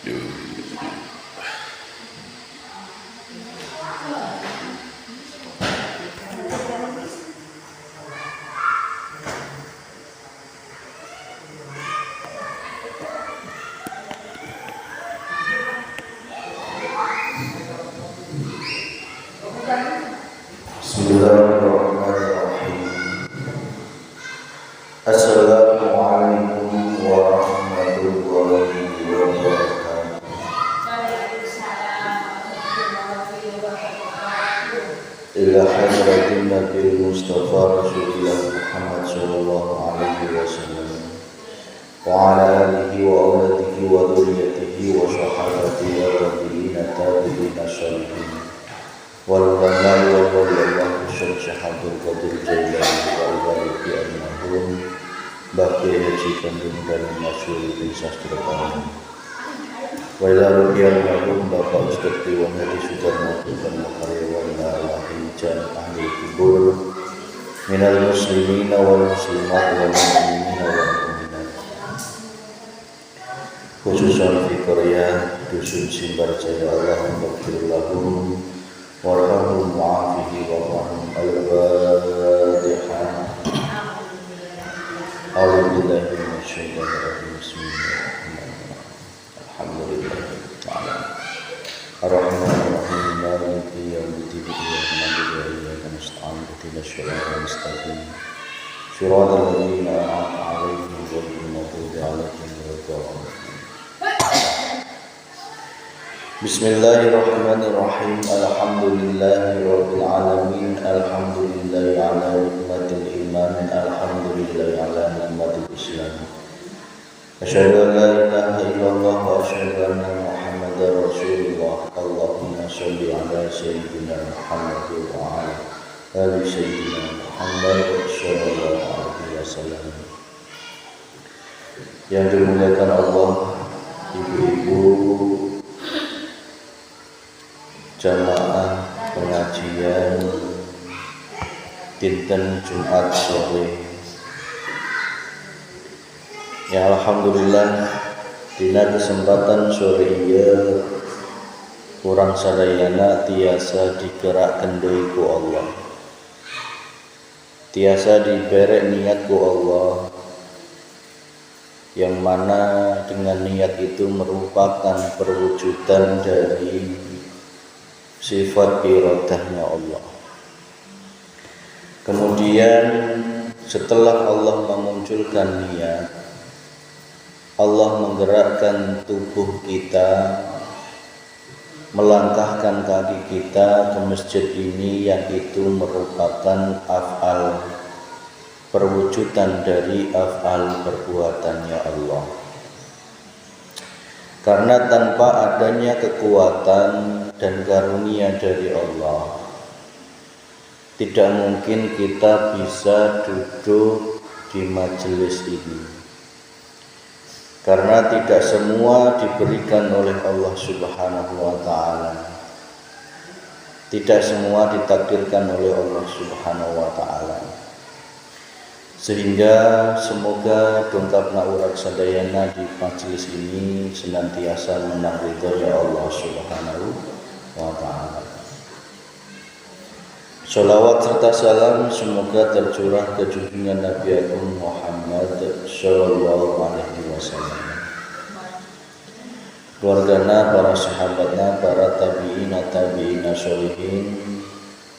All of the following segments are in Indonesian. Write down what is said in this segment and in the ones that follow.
Bismillahirrahmanirrahim. Assalamualaikum warahmatullahi wabarakatuh. Ila hadratin Nabi Mustafa Rasulullah Muhammad sallallahu alaihi wasallam wa ala alihi wa auladihi wa dhurriyyatihi wa sahabatihi wa tabi'ina syarihin wal ulama wal ulama Syekh Abdul Qadir Jailani wal walidi al-mahrum Baqi Haji Kandung dan Masyhur bin Sastra Kalam wa ila ruhiyal mahrum Bapak Ustaz Dewan Hadi Sudarmo dan Makarya wa ila ahli ahli kubur minal muslimin wal muslimat wal mu'minin wal mu'minat khususan di Korea dusun Simbarjaya. Allahumma ighfir lahum warhamhum wa'afihi warhamhum. Al-Fatihah. A'udzubillahi minasyaitonir rajim. Bismillahirrahmanirrahim. Alhamdulillahi ta'ala Ar-Rahmanir Rahim Maliki yaumiddin. Iyyaka na'budu wa iyyaka nasta'in. Ihdinas siratal mustaqim. Shiratal ladzina an'amta 'alaihim ghairil maghdubi 'alaihim waladdallin. Bismillahirrahmanirrahim. Alhamdulillahi rabbil alamin. Alhamdulillahi ala nikmatil iman. Alhamdulillahi ala nikmatil islam. Asyhadu an la ilaha illallah wa asyhadu anna Muhammadar Rasulullah. Allahumma shalli ala sayyidina Muhammad wa ala ali sayyidina Muhammad sallallahu alaihi wasallam. Yang dimuliakan Allah, ibu-ibu jamaah pengajian dinten Jumat sore. Ya alhamdulillah dina kesempatan sore ieu kurang sadayana tiasa digerakkeun deui ku Allah. Tiasa diberek niat ku Allah, yang mana dengan niat itu merupakan perwujudan dari sifat iradahnya Allah. Kemudian setelah Allah memunculkan niat, Allah menggerakkan tubuh kita, melangkahkan kaki kita ke masjid ini, yang itu merupakan af'al, perwujudan dari af'al perbuatannya Allah. Karena tanpa adanya kekuatan dan karunia dari Allah, tidak mungkin kita bisa duduk di majelis ini. Karena tidak semua diberikan oleh Allah Subhanahu wa ta'ala. Tidak semua ditakdirkan oleh Allah Subhanahu wa ta'ala. Sehingga semoga dongkapna urang sadayana di majelis ini senantiasa menang ridhonya Allah Subhanahu wa ta'ala. Sholawat serta salam semoga tercurah ke junjungan Nabi Agung Muhammad sallallahu alaihi wasallam, keluargana, para sahabatna, para tabi'ina sholihin,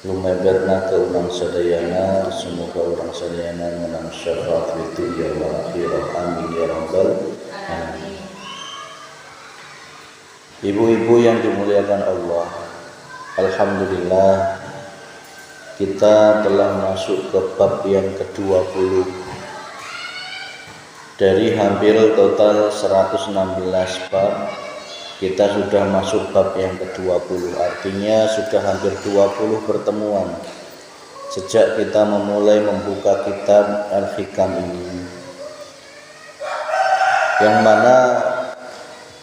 lumeberna ke urang sadayana. Semoga urang sadayana menang syafaat fi dunya wal akhirah. Amin ya rabbal alamin. Ibu-ibu yang dimuliakan Allah, alhamdulillah kita telah masuk ke bab yang ke-20 dari hampir total 116 bab. Kita sudah masuk bab yang ke-20, artinya sudah hampir 20 pertemuan sejak kita memulai membuka kitab Al-Hikam ini, yang mana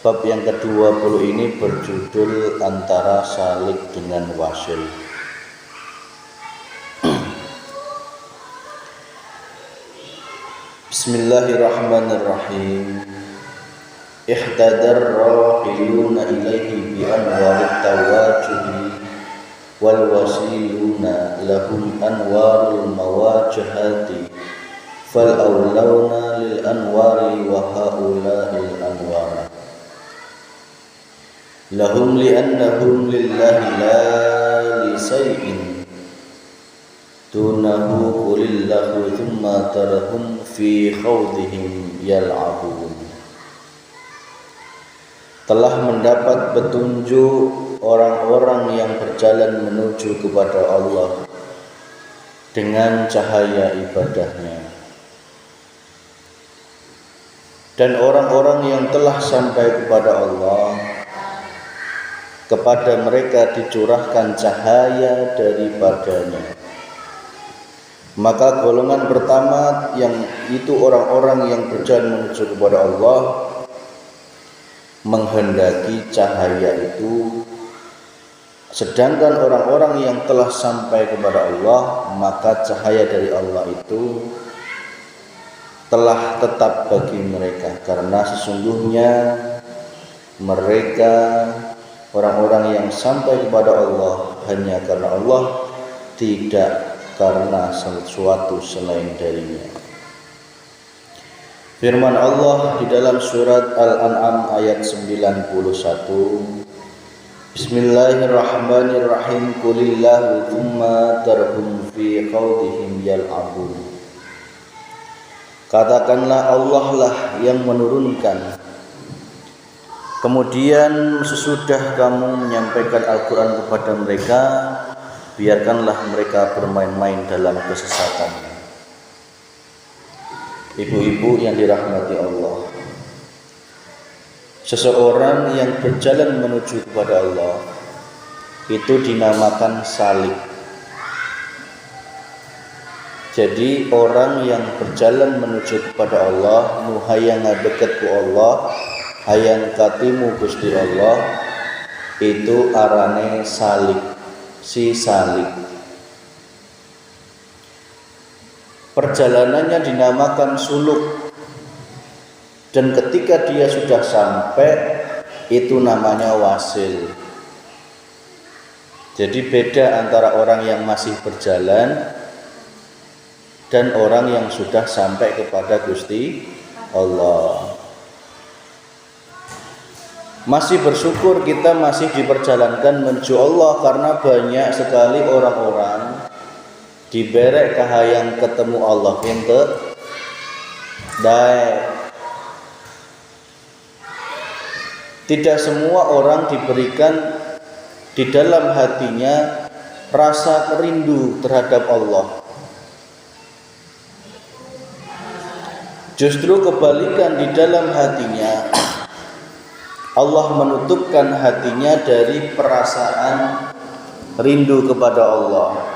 bab yang ke-20 ini berjudul Antara Salik dengan Wasil. Bismillahirrahmanirrahim. ihtadar rahiluna ilaihi bi anwarit tawajuhi wal wasiluna lahum anwarul mawajahati fal awlauna lil anwari wa haula'il anwar lahum li'annahum lillahi la li say'in tunahu qulillahu thumma tarahum fi khawdihim yal'abun. Telah mendapat petunjuk orang-orang yang berjalan menuju kepada Allah dengan cahaya ibadahnya, dan orang-orang yang telah sampai kepada Allah, kepada mereka dicurahkan cahaya daripadanya. Maka golongan pertama, yang itu orang-orang yang berjalan menuju kepada Allah, menghendaki cahaya itu, sedangkan orang-orang yang telah sampai kepada Allah, maka cahaya dari Allah itu telah tetap bagi mereka, karena sesungguhnya mereka orang-orang yang sampai kepada Allah hanya karena Allah, tidak karena sesuatu selain darinya. Firman Allah di dalam surat Al-An'am ayat 91, Bismillahirrahmanirrahim, Qulillahu thumma tarhum fi khawdihim yal'abun. Katakanlah Allah lah yang menurunkan, kemudian sesudah kamu menyampaikan Al-Quran kepada mereka, biarkanlah mereka bermain-main dalam kesesatan. Ibu-ibu yang dirahmati Allah, seseorang yang berjalan menuju kepada Allah itu dinamakan salik. Jadi orang yang berjalan menuju kepada Allah, nu hayang ngadeket ku Allah, hayang katimu Gusti Allah, itu arane salik, si salik. Perjalanannya dinamakan suluk, dan ketika dia sudah sampai itu namanya wasil. Jadi beda antara orang yang masih berjalan dan orang yang sudah sampai kepada Gusti Allah. Masih bersyukur kita masih diperjalankan menuju Allah, karena banyak sekali orang-orang diberek kahayang ketemu Allah ente dae. Tidak semua orang diberikan di dalam hatinya rasa rindu terhadap Allah. Justru kebalikan, di dalam hatinya Allah menutupkan hatinya dari perasaan rindu kepada Allah.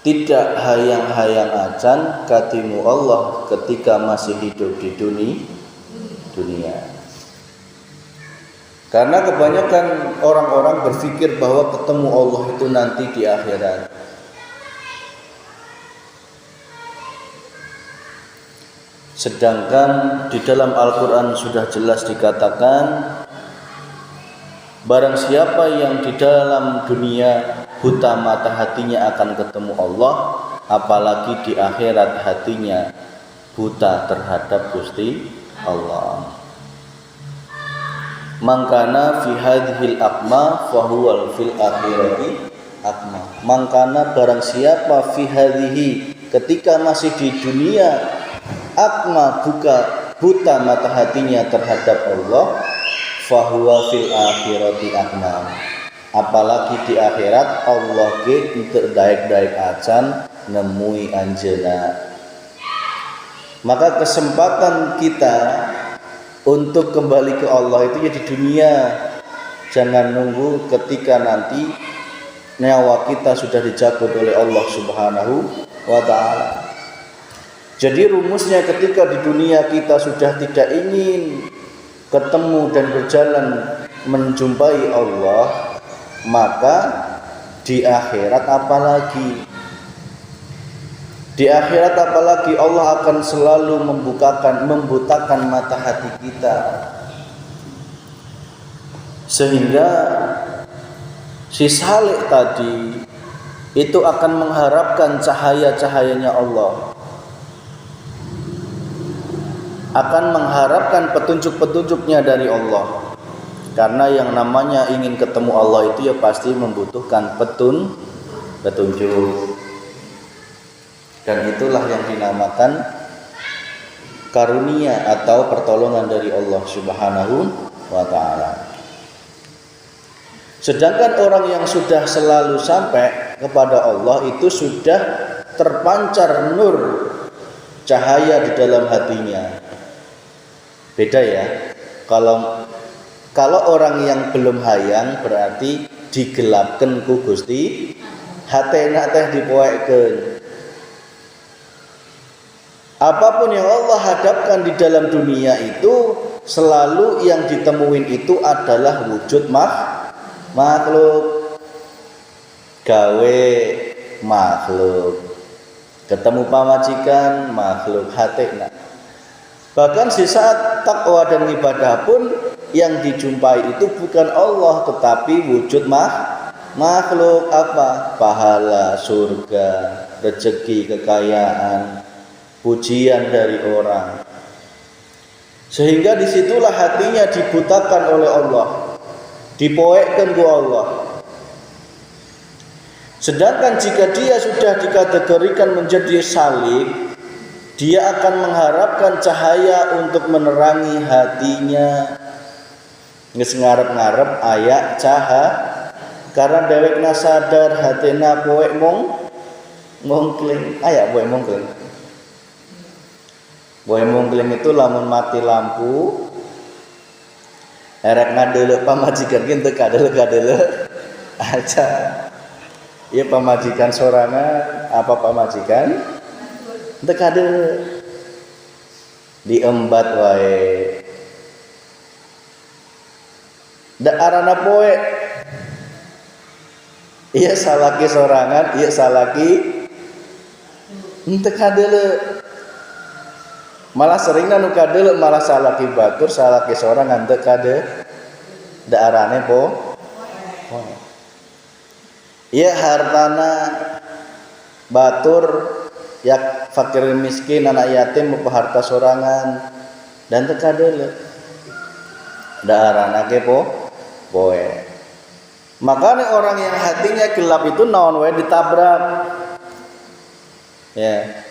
Tidak hayang-hayang acan katimu Allah ketika masih hidup di dunia. Karena kebanyakan orang-orang berpikir bahwa ketemu Allah itu nanti di akhirat. Sedangkan di dalam Al-Quran sudah jelas dikatakan, barang siapa yang di dalam dunia buta mata hatinya akan ketemu Allah, apalagi di akhirat hatinya buta terhadap Gusti Allah. Mangkana fi hadhil akma fahuwal fil akhirati akma. Mangkana barang siapa fi hadhihi, ketika masih di dunia, akma buta mata hatinya terhadap Allah, fahuwa fil akhirati akma. Apalagi di akhirat Allah ge untuk daik-daik acan nemui anjeuna. Maka kesempatan kita untuk kembali ke Allah itu ya di dunia. Jangan nunggu ketika nanti nyawa kita sudah dicabut oleh Allah Subhanahu wa ta'ala. Jadi rumusnya, ketika di dunia kita sudah tidak ingin ketemu dan berjalan menjumpai Allah, maka di akhirat apalagi. Di akhirat apalagi Allah akan selalu membutakan mata hati kita, sehingga si saleh tadi itu akan mengharapkan cahaya-cahayanya Allah, akan mengharapkan petunjuk-petunjuknya dari Allah. Karena yang namanya ingin ketemu Allah itu ya pasti membutuhkan petunjuk. Dan itulah yang dinamakan karunia atau pertolongan dari Allah Subhanahu wa ta'ala. Sedangkan orang yang sudah selalu sampai kepada Allah itu sudah terpancar nur cahaya di dalam hatinya. Beda ya. Kalau orang yang belum hayang berarti digelapkan ku Gusti, hatena teh dipoekeun. Apapun yang Allah hadapkan di dalam dunia itu selalu yang ditemuin itu adalah wujud makhluk, gawe makhluk, ketemu pamajikan makhluk, hatena. Bahkan di saat takwa dan ibadah pun yang dijumpai itu bukan Allah tetapi wujud makhluk. Apa? Pahala, surga, rezeki, kekayaan, pujian dari orang. Sehingga disitulah hatinya dibutakan oleh Allah, dipoekkan ke Allah. Sedangkan jika dia sudah dikategorikan menjadi salik, dia akan mengharapkan cahaya untuk menerangi hatinya. Geus ngarep-ngarep aya cahaya, karena dewekna sadar hatena poek mongkling. Aya poek mongkling. Poek mongkling itu lamun mati lampu, erek ngadeuleu pamajikan ge teu kadeuleu aja. Ieu pamajikan sorangan, apa pamajikan? Teu kadeuleu. Diembat wae. Da arana poe. Ieu salaki sorangan, ieu salaki teu kadeuleu. Malah seringna nu kadeuleu malah salaki batur, salaki sorangan teu kadeuleu. Da arane poe. Ieu hartana batur ya fakir miskin, anak yatim harta sorangan dan teu kadeuleu. Da arana ge poe. Makanya orang yang hatinya gelap itu naon wae ditabrak. Ya.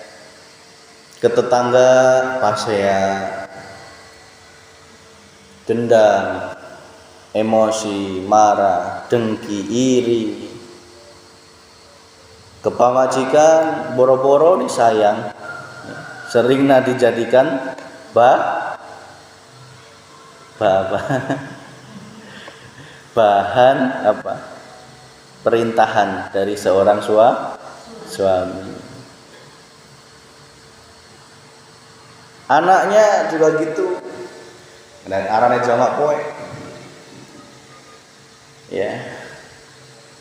Ke tetangga pasea, dendam, emosi, marah, dengki, iri. Ke pamajikan boro-boro disayang, seringna dijadikan bahan apa? Perintahan dari seorang suami. Anaknya juga gitu. Dan arane jamak poe. Ya.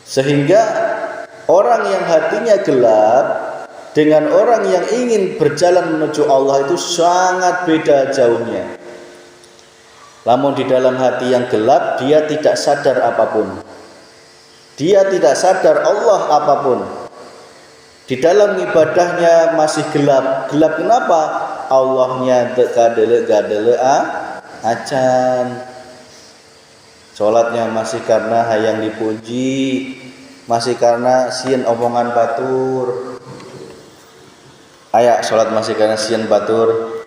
Sehingga orang yang hatinya gelap dengan orang yang ingin berjalan menuju Allah itu sangat beda jauhnya. Namun di dalam hati yang gelap dia tidak sadar apapun. Dia tidak sadar Allah apapun. Di dalam ibadahnya masih gelap. Gelap kenapa? Allahnya teu kadeuleu acan. Salatnya masih karena hayang dipuji, masih karena sieun omongan batur. Aya salat masih karena sieun batur.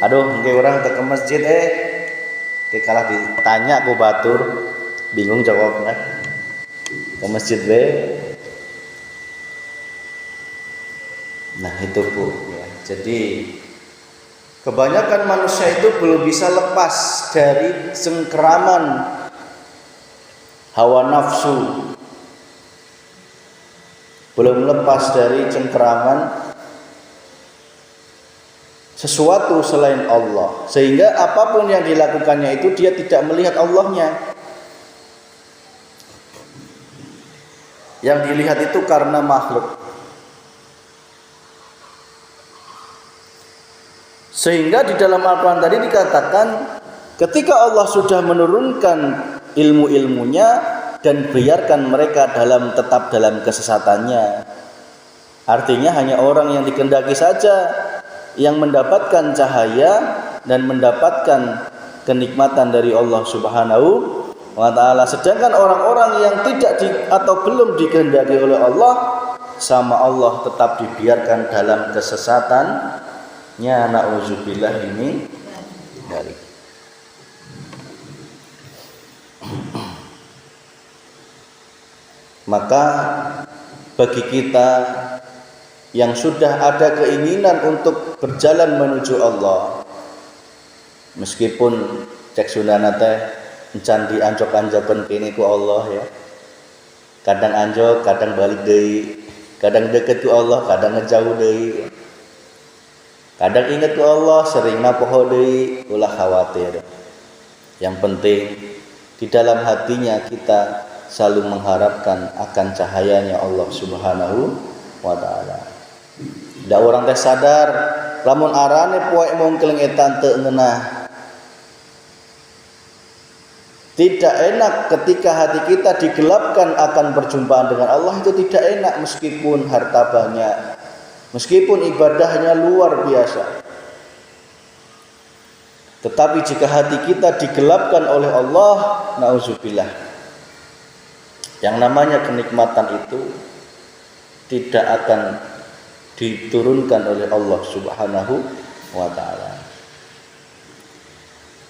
Aduh, engke urang teu ke masjid Ke kalah ditanya ku batur, bingung jawabnya. Ke masjid we. Nah itu Bu ya. Jadi kebanyakan manusia itu belum bisa lepas dari cengkeraman hawa nafsu, belum lepas dari cengkeraman sesuatu selain Allah, sehingga apapun yang dilakukannya itu dia tidak melihat Allahnya. Yang dilihat itu karena makhluk. Sehingga di dalam Al-Quran tadi dikatakan ketika Allah sudah menurunkan ilmu-ilmunya dan biarkan mereka tetap dalam kesesatannya. Artinya hanya orang yang dikehendaki saja yang mendapatkan cahaya dan mendapatkan kenikmatan dari Allah Subhanahu wa ta'ala. Sedangkan orang-orang yang tidak atau belum dikehendaki oleh Allah, sama Allah tetap dibiarkan dalam kesesatannya. Na'udzubillah ini dari. Maka bagi kita yang sudah ada keinginan untuk berjalan menuju Allah, meskipun cek sunana teh encan dianjok-anjokan kene ku Allah ya. Kadang anjok, kadang balik deui, kadang deket ku Allah, kadang ngejauh deui. Kadang ingat ku Allah, sering napoho deui, ulah khawatir. Yang penting di dalam hatinya kita selalu mengharapkan akan cahayanya Allah Subhanahu wa ta'ala. Da orang teh sadar lamun arane poe mungkeleng etan teu ngeunah. Tidak enak ketika hati kita digelapkan akan perjumpaan dengan Allah, itu tidak enak meskipun harta banyak, meskipun ibadahnya luar biasa. Tetapi jika hati kita digelapkan oleh Allah, na'udzubillah, yang namanya kenikmatan itu tidak akan diturunkan oleh Allah Subhanahu wa ta'ala.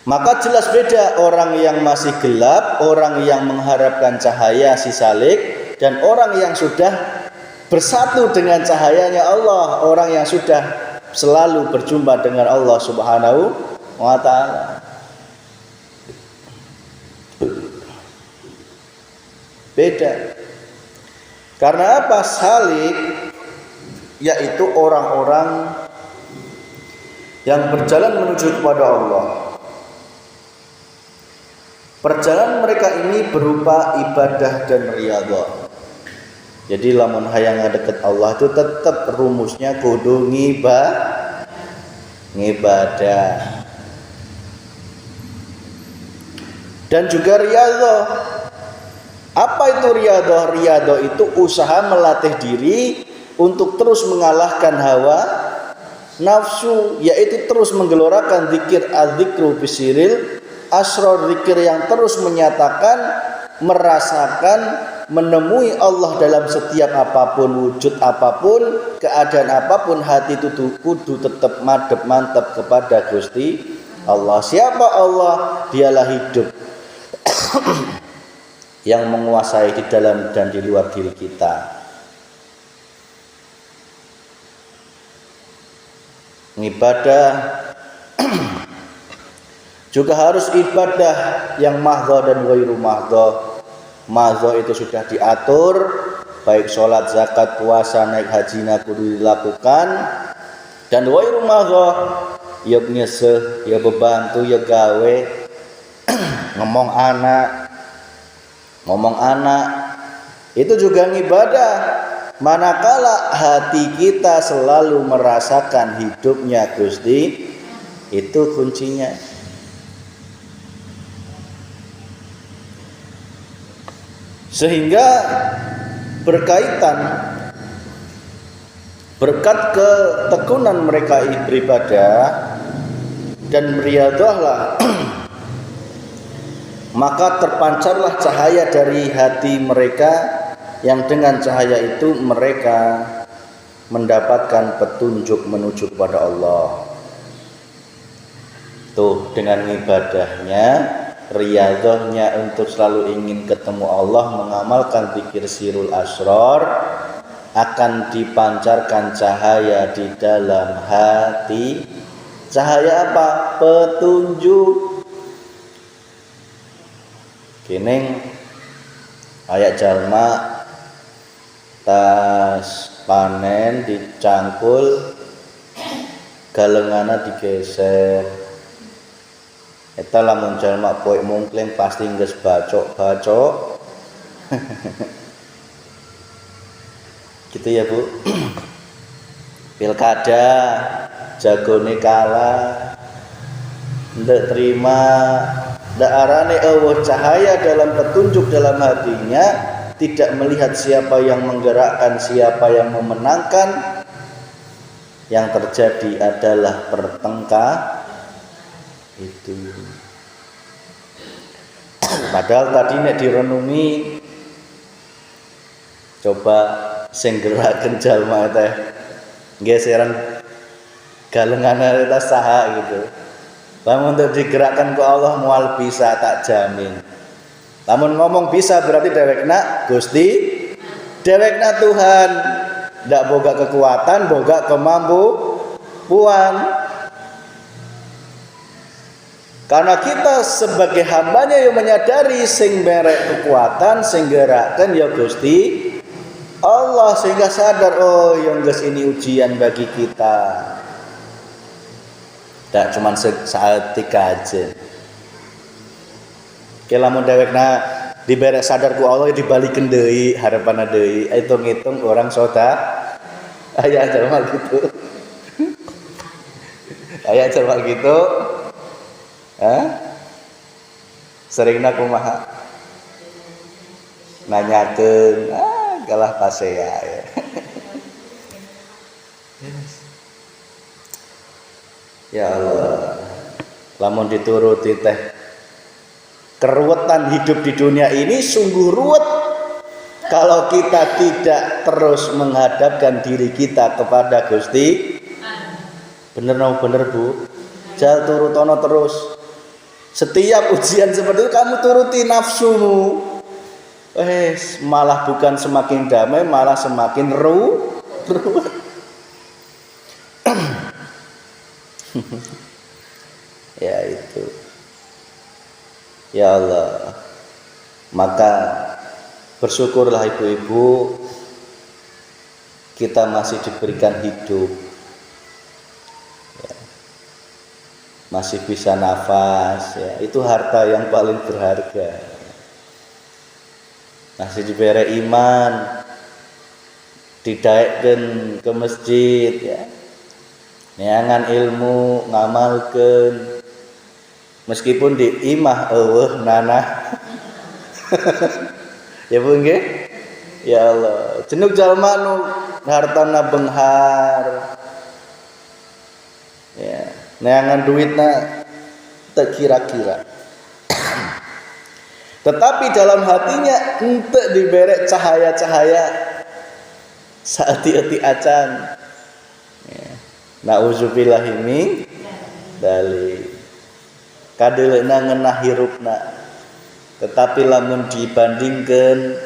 Maka jelas beda orang yang masih gelap, orang yang mengharapkan cahaya si salik, dan orang yang sudah bersatu dengan cahayanya Allah, orang yang sudah selalu berjumpa dengan Allah Subhanahu wa ta'ala. Beda. Karena apa? Salik yaitu orang-orang yang berjalan menuju kepada Allah. Perjalanan mereka ini berupa ibadah dan riyadhah. Jadi lamun hayang ngadeket Allah itu tetap rumusnya kudu ngibadah. Dan juga riyadhah. Apa itu riyadhah? Riyadhah itu usaha melatih diri untuk terus mengalahkan hawa nafsu, yaitu terus menggelorakan zikir az-zikru bisiril asrar, zikir yang terus menyatakan, merasakan, menemui Allah dalam setiap apapun, wujud apapun, keadaan apapun, hati itu kudu tetap madep mantap kepada Gusti Allah. Siapa Allah? Dialah hidup yang menguasai di dalam dan di luar diri kita. Ibadah juga harus ibadah yang mahdhah dan ghairu mahdhah. Mahdhah itu sudah diatur, baik sholat, zakat, puasa, naik hajina kudu dilakukan. Dan ghairu mahdhah ya nyeseh, ya bebantu, ya gawe, ngomong anak itu juga ibadah. Manakala hati kita selalu merasakan hidupnya Gusti, itu kuncinya. Sehingga berkaitan berkat ketekunan mereka beribadah dan beriyadahlah maka terpancarlah cahaya dari hati mereka, yang dengan cahaya itu mereka mendapatkan petunjuk menuju kepada Allah. Tuh, dengan ibadahnya, riyadhahnya untuk selalu ingin ketemu Allah, mengamalkan zikir sirul asrar, akan dipancarkan cahaya di dalam hati. Cahaya apa? Petunjuk. Kining ayat jalma tas panen dicangkul, galengana digeser. Eta lamun jalma poek mungkleng pasti geus bacok-bacok. Gitu ya Bu. Pilkada jagone kalah, ndak terima, ndak arane Allah cahaya dalam petunjuk dalam hatinya, tidak melihat siapa yang menggerakkan, siapa yang memenangkan. Yang terjadi adalah pertengkar itu. Padahal tadi nek direnungi, coba sing geraken jalma teh geseran galengane ta saha gitu. Lamun untuk digerakkan ke Allah mual bisa, tak jamin. Lamun ngomong bisa berarti dewekna Gusti, dewekna Tuhan. Ndak boga kekuatan, boga kemampuan. Karena kita sebagai hambanya yang menyadari sing merek kekuatan, sing gerakkan ya Gusti Allah, sehingga sadar oh yang geus ini ujian bagi kita. Tak cuman saat aja. Lamun dewekna diberek sadar ku Allah dibalikin deui harapana deui. Hitung-hitung orang sota aya jalma gitu. Aya jalma gitu. Seringna kumaha? Nanyakeun, galah pasea ya. Ya Allah, lamun dituruti teh keruwetan hidup di dunia ini sungguh ruwet kalau kita tidak terus menghadapkan diri kita kepada Gusti. Bener Bu, jal turutono terus. Setiap ujian seperti itu kamu turuti nafsumu, malah bukan semakin damai, malah semakin ruwet. Ya itu. Ya Allah, maka bersyukurlah ibu-ibu, kita masih diberikan hidup, ya. Masih bisa nafas, ya. Itu harta yang paling berharga. Masih diberi iman, didaekkeun ke masjid, ya. Neangan ilmu ngamalkeun. Meskipun di imah eueuh nanah. Ya Bu nggih? Ya Allah, cenuk jalma nu hartana beunghar. Ya, neangan duitna teu kira-kira. Tetapi dalam hatinya henteu dibere cahaya-cahaya saeuti-euti acan. Ya. Nauzubillahi min dzalik. Kadeleuna ngeunah hirupna. Tetapi lamun dibandingkeun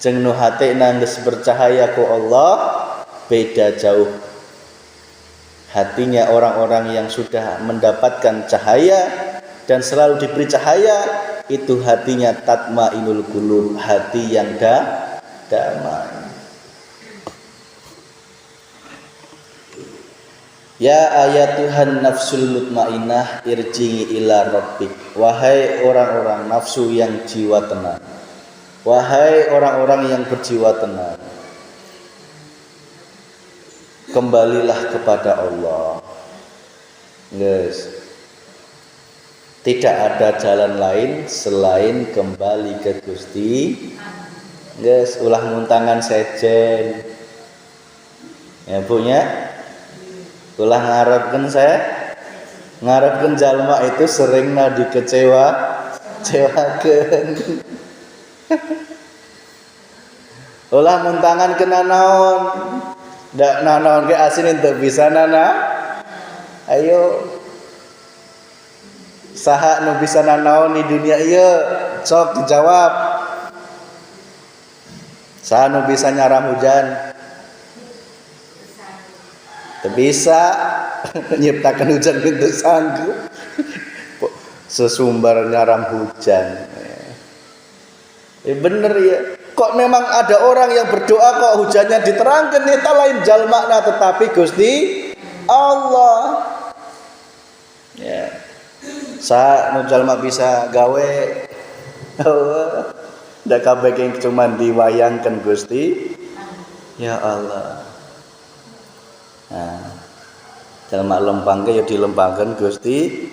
jeung nu hatena geus bercahaya ku Allah, beda jauh. Hatinya orang-orang yang sudah mendapatkan cahaya dan selalu diberi cahaya, itu hatinya tatmainul qulub, hati yang damai. Ya ayatuhan nafsul mutmainnah irji'i ila rabbik. Wahai orang-orang nafsu yang jiwa tenang, wahai orang-orang yang berjiwa tenang, kembalilah kepada Allah. Yes. Tidak ada jalan lain selain kembali ke Gusti. Yes, ulah muntangan sejen. Ya punya. Ulah ngarepkeun ngarepkeun jalma itu seringna cewakeun. Ulah muntangan kena naon. Dak naon ge asin teu bisa nana. Ayo. Saha nu bisa nanaon di dunia ieu? Sok dijawab. Saha nu bisa nyaram hujan? Bisa menciptakan hujan itu sanggup. Sesumbar nyaram hujan. Bener ya. Kok memang ada orang yang berdoa kok hujannya diterangkan nih lain jalmakna tetapi Gusti Allah. Ya. Sa nu jalma bisa gawe. Allah. Da kabeh cuman diwayangkeun Gusti Ya Allah. Nah, jalma lempangke ya dilempangken Gusti.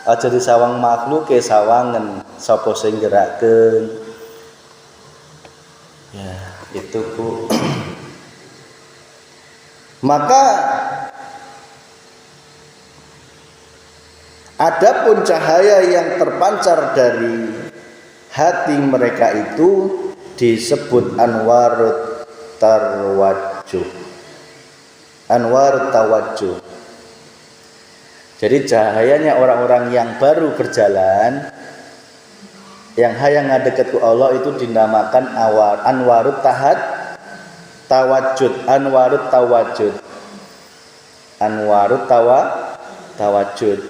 Aja disawang makhluk ke sawangen sapa sing gerakkeun. Ya, itu Bu. Maka adapun cahaya yang terpancar dari hati mereka itu disebut anwarut tarwajjuh. Anwarut tawajjuh. Jadi cahayanya orang-orang yang baru berjalan, yang hayang ngadeket ku Allah itu dinamakan anwarut tawajjud, anwarut tawajjud. Anwarut tawajjud.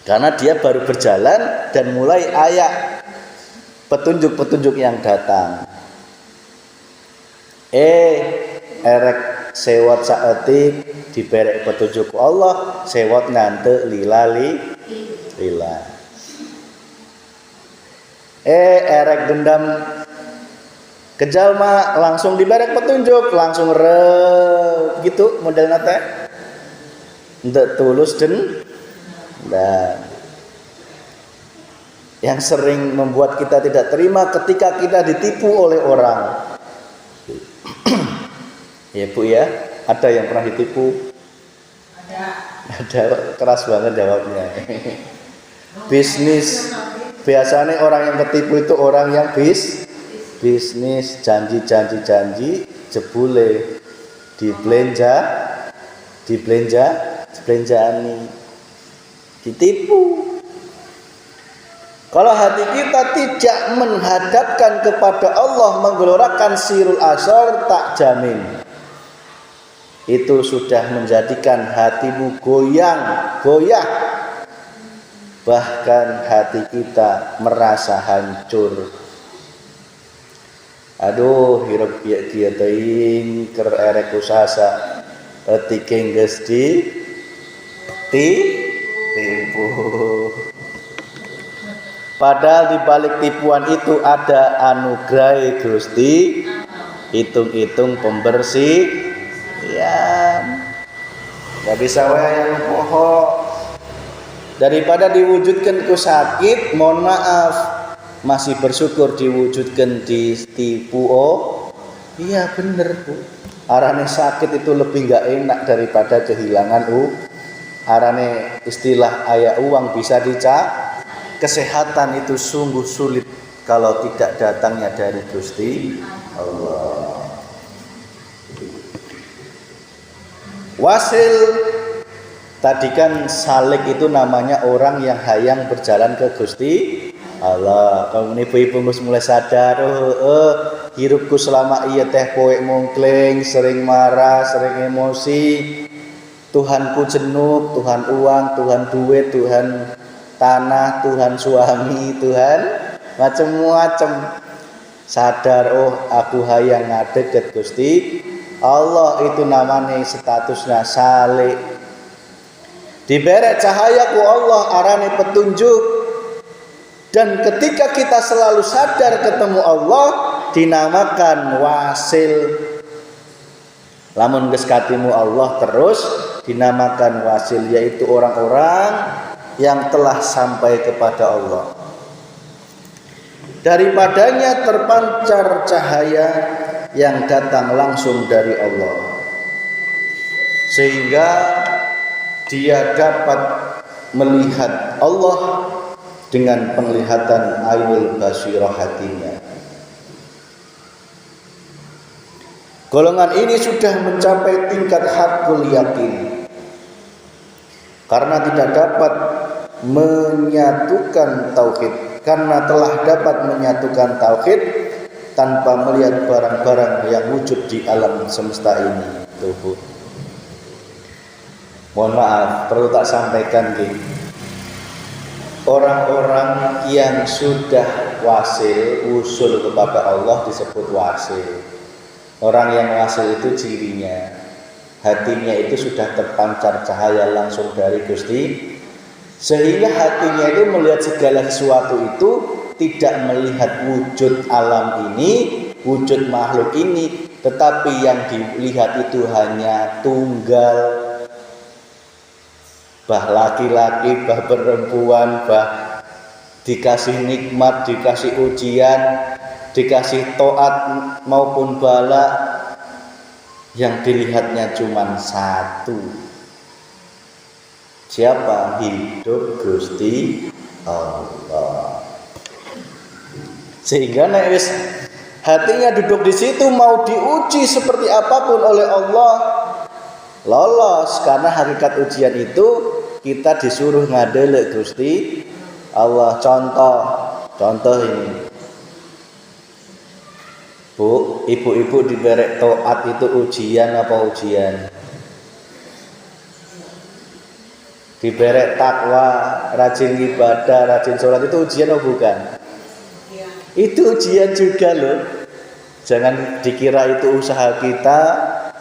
Karena dia baru berjalan dan mulai ayak petunjuk-petunjuk yang datang. Erek sewot saetik diberek petunjuk Allah, sewot ngante lila. Erek dendam kejalma langsung diberek petunjuk, langsung gitu modelnya teh. Ndak tulus dan yang sering membuat kita tidak terima ketika kita ditipu oleh orang. Ya Bu ya, ada yang pernah ditipu? Ada, keras banget jawabnya. Bisnis, biasanya orang yang ketipu itu orang yang bisnis, janji, jebule dibelanjani, ditipu. Kalau hati kita tidak menghadapkan kepada Allah, menggelorakan sirul asar, tak jamin itu sudah menjadikan hatimu goyah, bahkan hati kita merasa hancur. Aduh, hirup kieu teuing keur erek usasa etik geus tipu. Padahal di balik tipuan itu ada anugerah Gusti, hitung-hitung pembersih. Ya, nggak bisa yang poho. Daripada diwujudkan ku sakit, mohon maaf, masih bersyukur diwujudkan ditipu. Iya bener Bu. Arane sakit itu lebih nggak enak daripada kehilangan arane istilah aya uang bisa dicak. Kesehatan itu sungguh sulit kalau tidak datangnya dari Gusti Allah. Wasil tadi kan salik itu namanya orang yang hayang berjalan ke Gusti Allah. Kalau ini ibu-ibu mulai sadar, hirupku selama iya teh poek mongkleng, sering marah, sering emosi. Tuhanku jenuh, Tuhan uang, Tuhan duit, Tuhan tanah, Tuhan suami, Tuhan macam-macam. Sadar, aku hayang ngadeg ke Gusti Allah, itu namanya statusnya salik. Diberek cahaya ku Allah arane petunjuk. Dan ketika kita selalu sadar ketemu Allah, dinamakan wasil. Lamun geus katimu Allah terus dinamakan wasil, yaitu orang-orang yang telah sampai kepada Allah. Daripadanya terpancar cahaya yang datang langsung dari Allah, sehingga dia dapat melihat Allah dengan penglihatan ainul basirah hatinya. Golongan ini sudah mencapai tingkat hakul yakin, karena tidak dapat menyatukan tauhid, karena telah dapat menyatukan tauhid tanpa melihat barang-barang yang wujud di alam semesta ini. Tuh. Mohon maaf, perlu tak sampaikan gini. Orang-orang yang sudah usul kepada Allah disebut wasil. Orang yang wasil itu cirinya, hatinya itu sudah terpancar cahaya langsung dari Gusti, sehingga hatinya itu melihat segala sesuatu itu tidak melihat wujud alam ini, wujud makhluk ini, tetapi yang dilihat itu hanya tunggal, bah laki-laki, bah perempuan, bah dikasih nikmat, dikasih ujian, dikasih taat maupun bala, yang dilihatnya cuma satu. Siapa? Hidup Gusti Allah. Sehingga nek wis hatinya duduk di situ, mau diuji seperti apapun oleh Allah, lolos. Karena hakikat ujian itu kita disuruh ngadelek Gusti Allah. Contoh ini, Bu, ibu-ibu diberek taat itu ujian apa ujian? Diberek takwa, rajin ibadah, rajin sholat itu ujian atau bukan? Itu ujian juga loh. Jangan dikira itu usaha kita,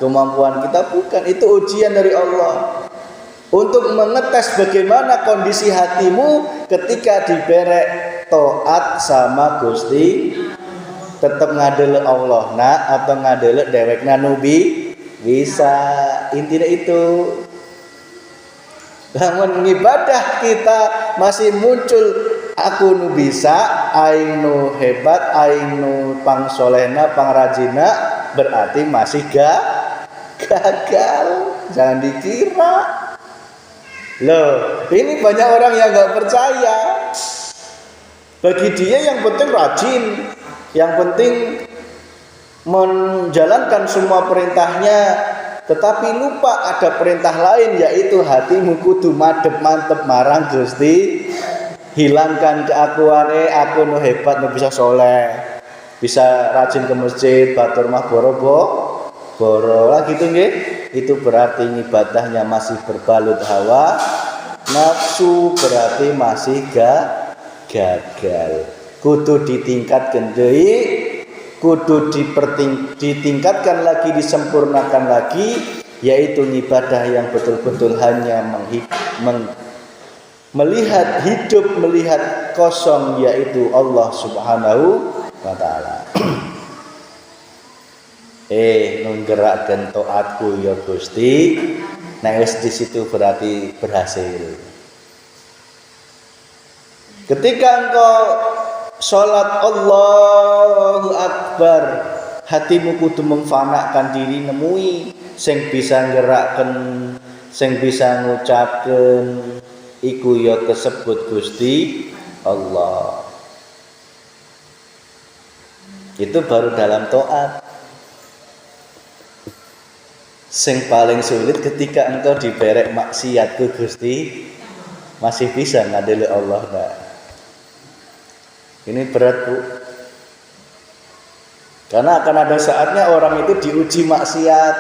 kemampuan kita, bukan. Itu ujian dari Allah untuk mengetes bagaimana kondisi hatimu ketika diberek taat sama Gusti. Tetap ngadele Allah atau ngadele dewekna nubi bisa. Intinya itu. Namun ibadah kita masih muncul aku nu bisa, aing nu hebat, aing nu pangsolehna, pangrajina, berarti masih gagal. Jangan dikira. Loh, ini banyak orang yang gak percaya. Bagi dia yang penting rajin, yang penting menjalankan semua perintahnya, tetapi lupa ada perintah lain, yaitu hatimu kudu madep mantep marang Gusti. Hilangkan keakuan, aku nu hebat, nu bisa soleh, bisa rajin ke masjid, batur mah boro lah gitu nggih. Itu berarti ibadahnya masih berbalut hawa nafsu, berarti masih gagal. Kudu ditingkatkan deui, kudu ditingkatkan lagi, disempurnakan lagi, yaitu ibadah yang betul-betul hanya melihat hidup, melihat kosong, yaitu Allah Subhanahu wa taala. Nunggerakkeun taatku ya Gusti. Nek wis di situ berarti berhasil. Ketika engkau sholat Allahu Akbar, hatimu kudu memfanakan diri, nemui sing bisa ngerakkan, sing bisa ngucapkan, iku ya kesebut Gusti Allah. Itu baru dalam taat. Sing paling sulit ketika engkau diberek maksiat ku Gusti, masih bisa ngadeli Allah enggak? Ini berat, Bu. Karena akan ada saatnya orang itu diuji maksiat.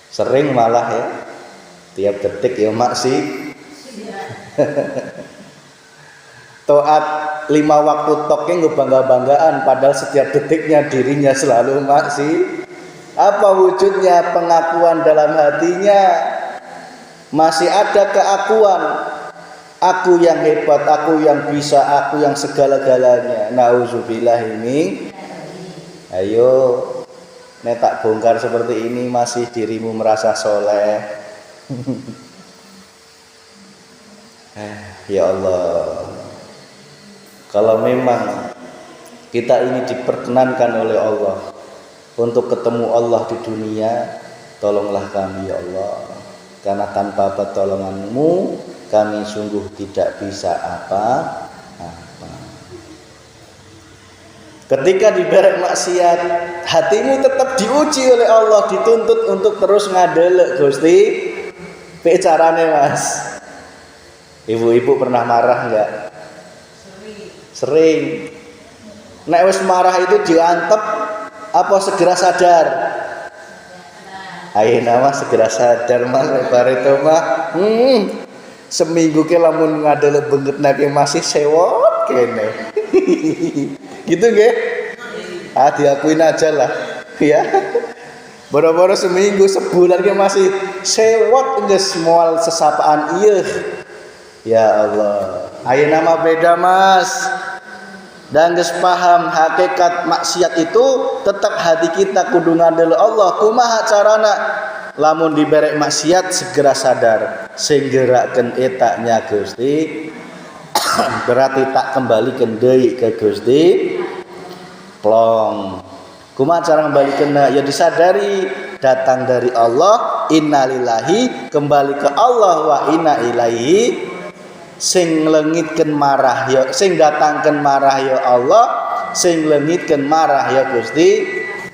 Sering malah ya. Tiap detik ya maksiat. Taat 5 waktu toknya ngebangga-banggaan, padahal setiap detiknya dirinya selalu maksiat. Apa wujudnya? Pengakuan dalam hatinya masih ada keakuan. Aku yang hebat, aku yang bisa, aku yang segala-galanya. Nauzubillah ini. Ayo, nek tak bongkar seperti ini masih dirimu merasa soleh. Ya Allah. Kalau memang kita ini diperkenankan oleh Allah untuk ketemu Allah di dunia, tolonglah kami ya Allah. Karena tanpa pertolongan-Mu kami sungguh tidak bisa apa-apa. Ketika diberek maksiat, hatimu tetap diuji oleh Allah, dituntut untuk terus ngadelek Gusti. Piye carane, Mas? Ibu-ibu pernah marah enggak? Sering. Nek wis marah itu diantep apa segera sadar? Ayo nama segera sadar Mas, bare to mah. Seminggu ke lamun ngadele benget nake masih sewot kene. Gitu nggih? Diakuin aja lah, ya. Boro-boro seminggu, sebulan ke masih sewot geus moal sesapaan ieu. Ya Allah. Ayo nama beda Mas. Dan geus paham hakikat maksiat itu, tetap hati kita kudu ngandel Allah. Kumaha carana? Lamun diberek maksiat segera sadar, sing gerakeun eta nya Gusti. Berarti tak kembalikan deui ke Gusti. Plong. Kumaha cara ngembalikeunna? Ya disadari datang dari Allah, innalillahi, kembali ke Allah, wa inna ilaihi. Sing lengitkeun marah ya, sing datangkeun marah ya Allah, sing lengitkeun marah ya Gusti.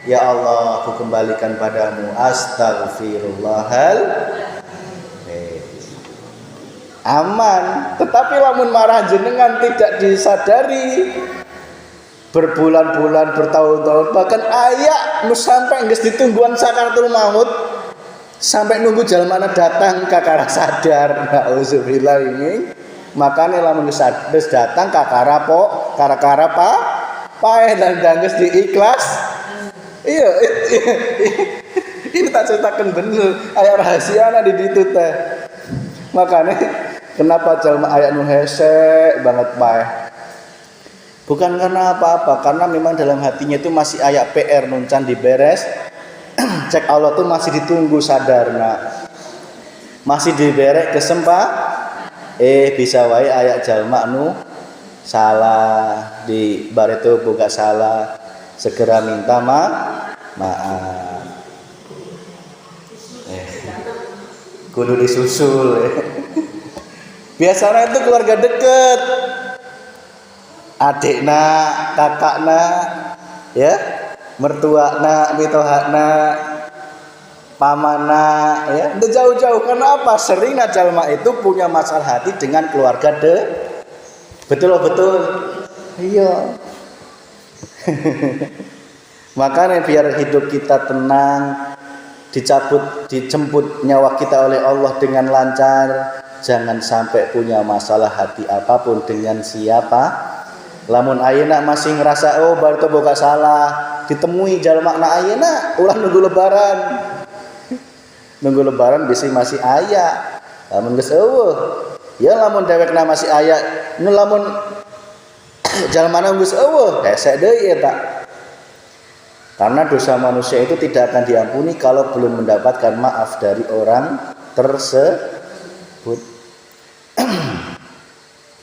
Ya Allah, aku kembalikan padamu. Astaghfirullahal aman. Tetapi lamun marah jenengan tidak disadari, berbulan-bulan, bertahun-tahun, bahkan ayak nu sampai geus ditungguan sakaratul maut, sampai nunggu jalmana datang kakara sadar. Nauzubillah ini. Makanya lamun geus datang kakara po, kara-kara pae dan geus diikhlas. Iya. Ini tak ceritakan bener, aya rahasiana di ditu teh. Makanya kenapa jalma aya nu hese banget bae? Bukan karena apa-apa, karena memang dalam hatinya itu masih aya PR nuncan diberes. Cek Allah tuh masih ditunggu sadarna. Masih diberek bisa wae aya jalma nu salah di bar itu boga salah, segera minta maaf. Kudu disusul. Biasanya itu keluarga deket, adikna, kakakna, ya, mertuana, mitohana, pamana, ya, udah jauh-jauh. Karena apa? Sering jalma itu punya masalah hati dengan keluarga betul. Iya. Makanya biar hidup kita tenang, dijemput nyawa kita oleh Allah dengan lancar. Jangan sampai punya masalah hati apapun dengan siapa. Lamun ayeuna masih ngerasa baru teu boga salah, ditemui jalma-na ayeuna ulah nunggu lebaran. Nunggu lebaran bisi masih aya. Lamun geus eueuh, ya lamun dewekna masih aya, nu lamun jalmana geus eueuh, hese deui eta. Karena dosa manusia itu tidak akan diampuni kalau belum mendapatkan maaf dari orang tersebut.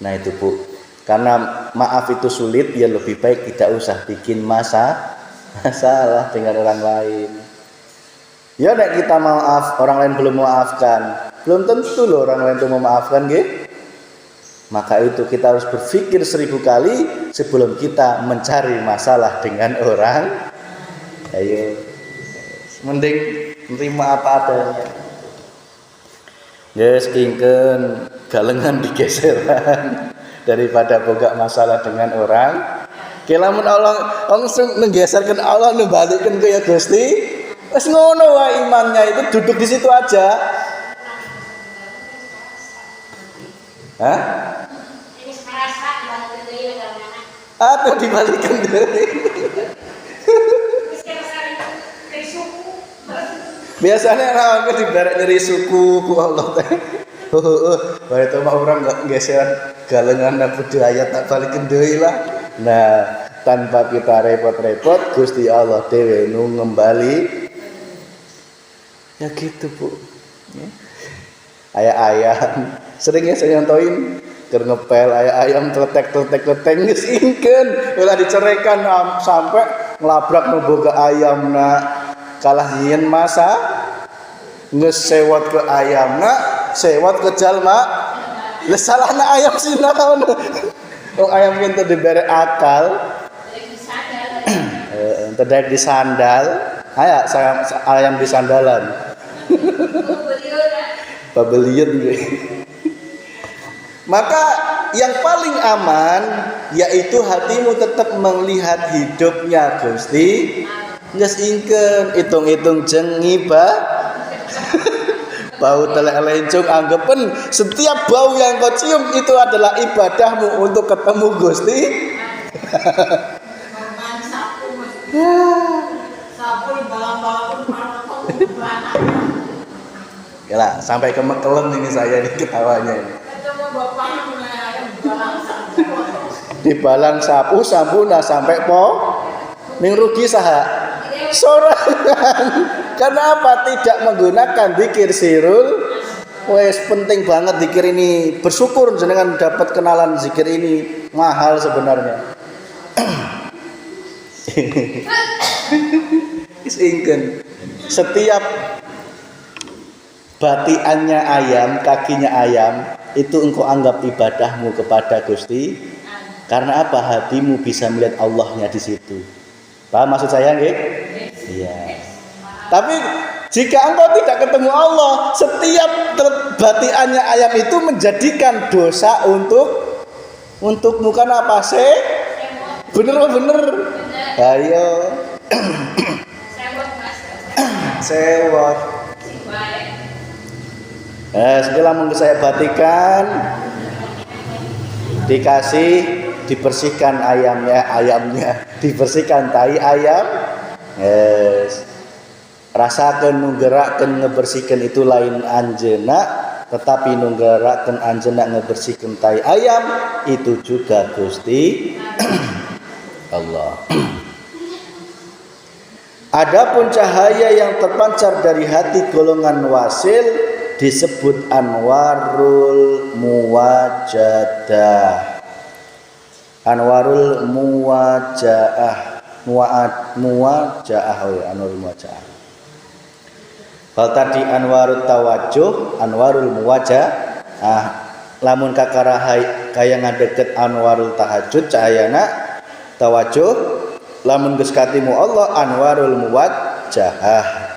Nah itu Bu, karena maaf itu sulit, ya lebih baik tidak usah bikin masalah dengan orang lain. Ya nek kita maaf, orang lain belum memaafkan, belum tentu loh orang lain itu memaafkan gitu. Maka itu kita harus berpikir 1000 kali sebelum kita mencari masalah dengan orang. Ayo, mending menerima apa adanya. Yes, ingken galengan digeseran daripada boga masalah dengan orang. Kelamun Allah langsung menggeserkan Allah, nembalikkan ke ya Gusti. Wes ngono wae imannya itu, duduk di situ aja. Hah? Ini merasa dibalikin deui karena. Atau dibalikin deui. Biasanya orang dibarek nyeri suku ku Allah teh. Bare teh mah urang geseran galengan dan budaya tak balikin deui lah. Nah, tanpa kita repot-repot, Gusti Allah dhewe nu ngembali. Ya gitu, Bu. Ya. Ayam seringnya saya nyontoin keur ngepel ayam teletek geus ingkeun ulah dicerekan sampai ngelabrak nu boga ayamna. Kalah nyian masa ngesewat ke ayamna, sewat ke jalma. Lah salahna ayam sih naon. Wong ayam kieu teh dibere akal. Teu di sandal. Aya ayam di sandalan. Pabelian ge. Maka yang paling aman yaitu hatimu tetap melihat hidupnya Gusti. Geus ingkeun hitung-hitung jeung bau telelencung, anggapan setiap bau yang kau cium itu adalah ibadahmu untuk ketemu Gusti. Yalah, sampai kemekelen ini saya ini ketawanya ini. Dibalang sapu sampuna sampai po ning rugi saha sorangan. Kenapa tidak menggunakan zikir sirul? Wes penting banget zikir ini. Bersyukur jenengan dapat kenalan zikir ini, mahal sebenarnya. Isingken setiap batiannya ayam, kakinya ayam itu engkau anggap ibadahmu kepada Gusti. Karena apa? Hatimu bisa melihat Allahnya di situ. Paham maksud saya nggih? Iya. Tapi jika engkau tidak ketemu Allah, setiap batiannya ayam itu menjadikan dosa untukmu. Karena apa sih? Bener apa bener? Ayo. Sewot. Setelah saya batikan, dibersihkan ayamnya, dibersihkan tai ayam. Rasakan nunggerakkan ngebersihkan itu lain anjeuna, tetapi nunggerakkan anjeuna ngebersihkan tai ayam itu juga Gusti Allah. Adapun cahaya yang terpancar dari hati golongan wasil disebut anwarul muwajadah. Anwarul muwajaah, anwarul muwajaah. Kalau tadi anwarul tawajuh, anwarul muwajaah. Lamun kakaraha kaya ngadeket anwarul tahajud cahayana tawajuh. Lamun geus katimu Allah anwarul muwajaah.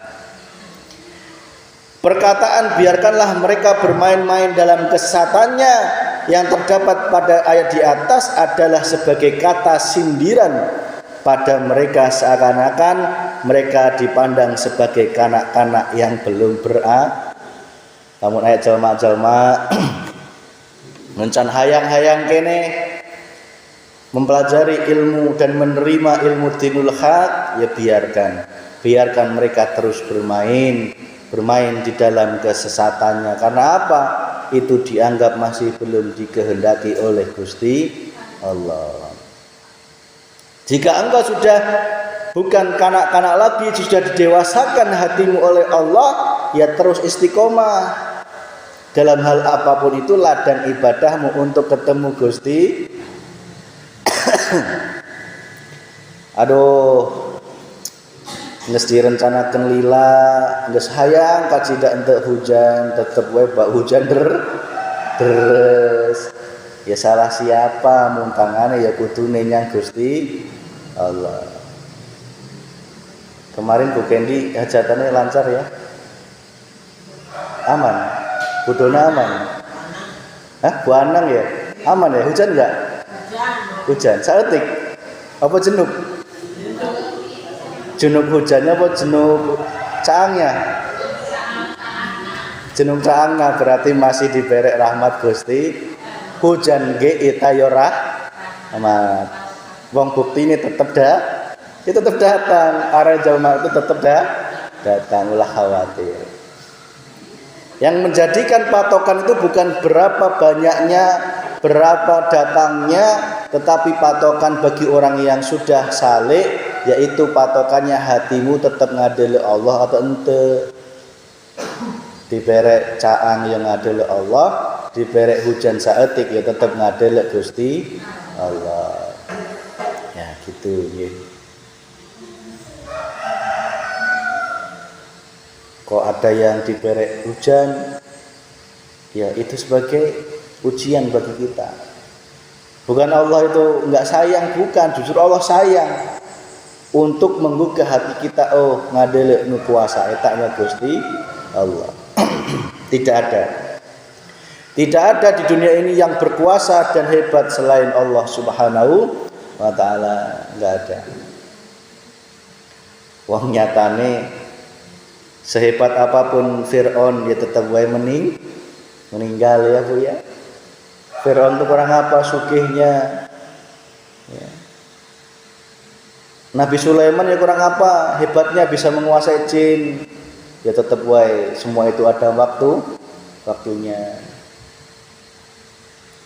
Perkataan biarkanlah mereka bermain-main dalam kesesatannya yang terdapat pada ayat di atas adalah sebagai kata sindiran pada mereka, seakan-akan mereka dipandang sebagai kanak-kanak yang belum namun ayat jalma-jalma ngencan hayang-hayang kene mempelajari ilmu dan menerima ilmu dinul haq, ya biarkan mereka terus bermain di dalam kesesatannya. Karena apa? Itu dianggap masih belum dikehendaki oleh Gusti Allah. Jika engkau sudah bukan kanak-kanak lagi, sudah didewasakan hatimu oleh Allah, ya terus istiqomah dalam hal apapun itu, ladang ibadahmu untuk ketemu Gusti. Aduh, nges direncanakan lila, nges hayang kacida ente hujan, tetep we bak hujan deres. Ya salah siapa muntangane ya kudune nyang Gusti Allah. Kemarin Bu Kendi hajatannya lancar ya? Aman? Budona aman? Hah? Bu Anang ya? Aman ya? Hujan enggak? Hujan. Saetik? Apa jenub? Junub hujannya apa junub caangnya? Junub caangna berarti masih diberek rahmat Gusti. Hujan ge ita yo rahmat. Wong bukti ini tetap datang. Arah jalma itu tetap datang, ulah khawatir. Yang menjadikan patokan itu bukan berapa banyaknya, berapa datangnya, tetapi patokan bagi orang yang sudah saleh, yaitu patokannya hatimu tetap ngadele Allah atau ente. Diberek caang yang ngadele Allah, diberek hujan saetik ya tetap ngadele Gusti Allah. Ya gitu ya. Kok ada yang diberek hujan, ya itu sebagai ujian bagi kita. Bukan Allah itu enggak sayang, bukan, justru Allah sayang untuk menggugah hati kita. Oh ngadele nu kuasa etaknya Gusti Allah. Tidak ada di dunia ini yang berkuasa dan hebat selain Allah Subhanahu wa taala, enggak ada. Wong nyatane sehebat apapun Fir'aun dia tetap wae meninggal ya Bu ya. Fir'aun itu kurang apa sugihnya ya. Nabi Sulaiman ya kurang apa hebatnya bisa menguasai jin. Ya tetap wae semua itu ada waktunya.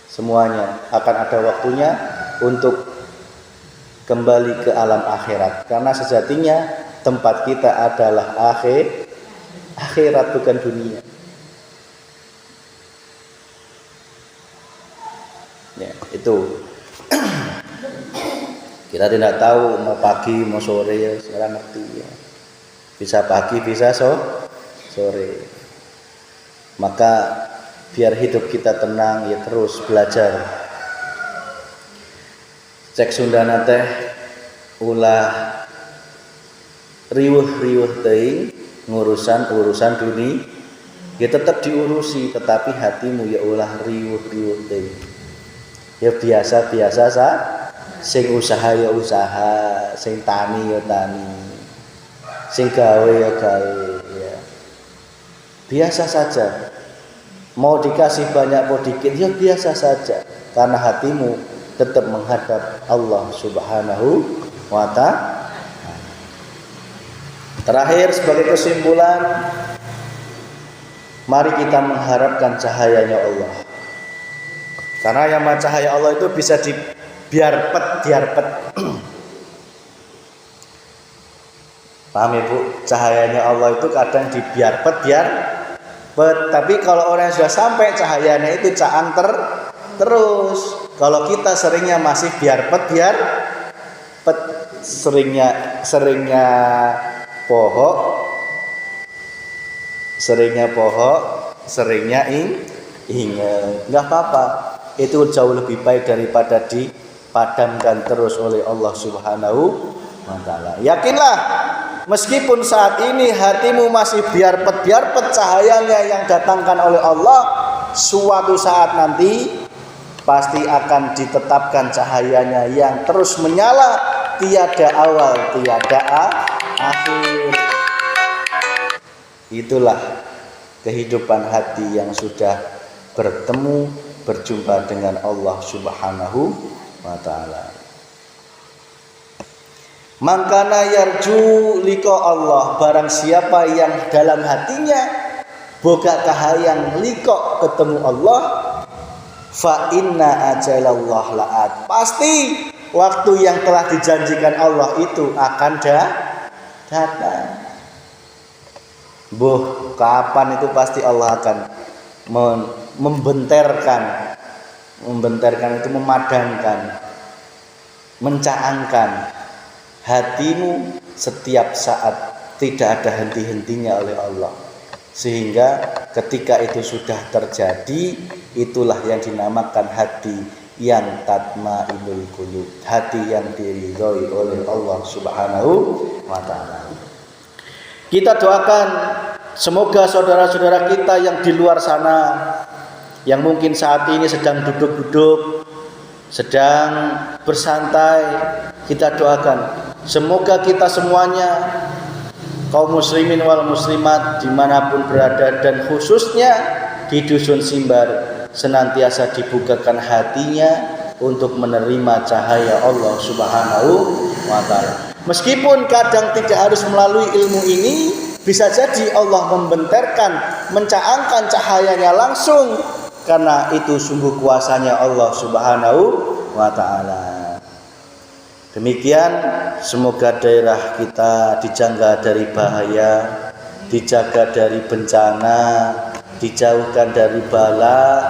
Semuanya akan ada waktunya untuk kembali ke alam akhirat, karena sejatinya tempat kita adalah akhirat, bukan dunia. Ya, itu kita tidak tahu mau pagi mau sore, ya sekarang ngerti ya. Bisa pagi bisa sore. Maka biar hidup kita tenang ya terus belajar. Cek Sundana teh ulah riweuh teuing urusan dunia. Ya tetap diurusi, tetapi hatimu ya ulah riweuh teuing. Ya biasa sing usaha ya usaha, sing tani ya tani, sing gawe ya gawe ya. Biasa saja. Mau dikasih banyak mau dikit ya biasa saja, karena hatimu tetap menghadap Allah Subhanahu wa ta'ala. Terakhir sebagai kesimpulan, mari kita mengharapkan cahayanya Allah. Karena yang cahaya Allah itu bisa diarpet. Paham ya Bu? Cahayanya Allah itu kadang dibiarpet, tapi kalau orang yang sudah sampai cahayanya itu caang terus. Kalau kita seringnya masih biarpet, seringnya pohok, seringnya ingat, nggak apa-apa. Itu jauh lebih baik daripada dipadamkan terus oleh Allah Subhanahu wa ta'ala. Yakinlah, meskipun saat ini hatimu masih biarpet cahayanya yang datangkan oleh Allah, suatu saat nanti pasti akan ditetapkan cahayanya yang terus menyala, tiada awal, tiada akhir. Itulah kehidupan hati yang sudah berjumpa dengan Allah Subhanahu wa ta'ala. Mangkana yarju liqa Allah, barang siapa yang dalam hatinya boga kahayang liqa ketemu Allah, fa inna ajalallah la'at, pasti waktu yang telah dijanjikan Allah itu akan datang. Kapan itu pasti Allah akan membenterkan itu memadamkan, mencaangkan hatimu setiap saat, tidak ada henti-hentinya oleh Allah. Sehingga ketika itu sudah terjadi, itulah yang dinamakan hati yang tatmainul qulub, hati yang diridhoi oleh Allah Subhanahu wa ta'ala. Kita doakan semoga saudara-saudara kita yang di luar sana, yang mungkin saat ini sedang duduk-duduk, sedang bersantai, kita doakan semoga kita semuanya, kaum muslimin wal muslimat dimanapun berada, dan khususnya di Dusun Simbar, senantiasa dibukakan hatinya untuk menerima cahaya Allah Subhanahu wa ta'ala. Meskipun kadang tidak harus melalui ilmu ini, bisa jadi Allah membenterkan, mencaangkan cahayanya langsung, karena itu sungguh kuasanya Allah Subhanahu wa ta'ala. Demikian, semoga daerah kita dijaga dari bahaya, dijaga dari bencana, dijauhkan dari bala,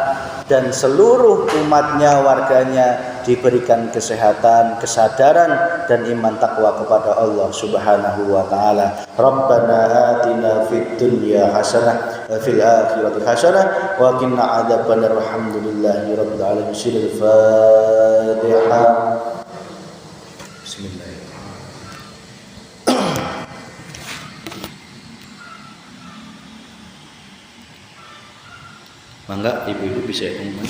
dan seluruh umatnya, warganya diberikan kesehatan, kesadaran, dan iman takwa kepada Allah Subhanahu wa ta'ala. Rabbana atina fid dunya hasanah wa fil akhirati hasanah wa qina adzabannar. Alhamdulillahi rabbil alamin. Al-Fatihah. Bismillahirrahmanirrahim. Mangga ibu-ibu bisa ngomong.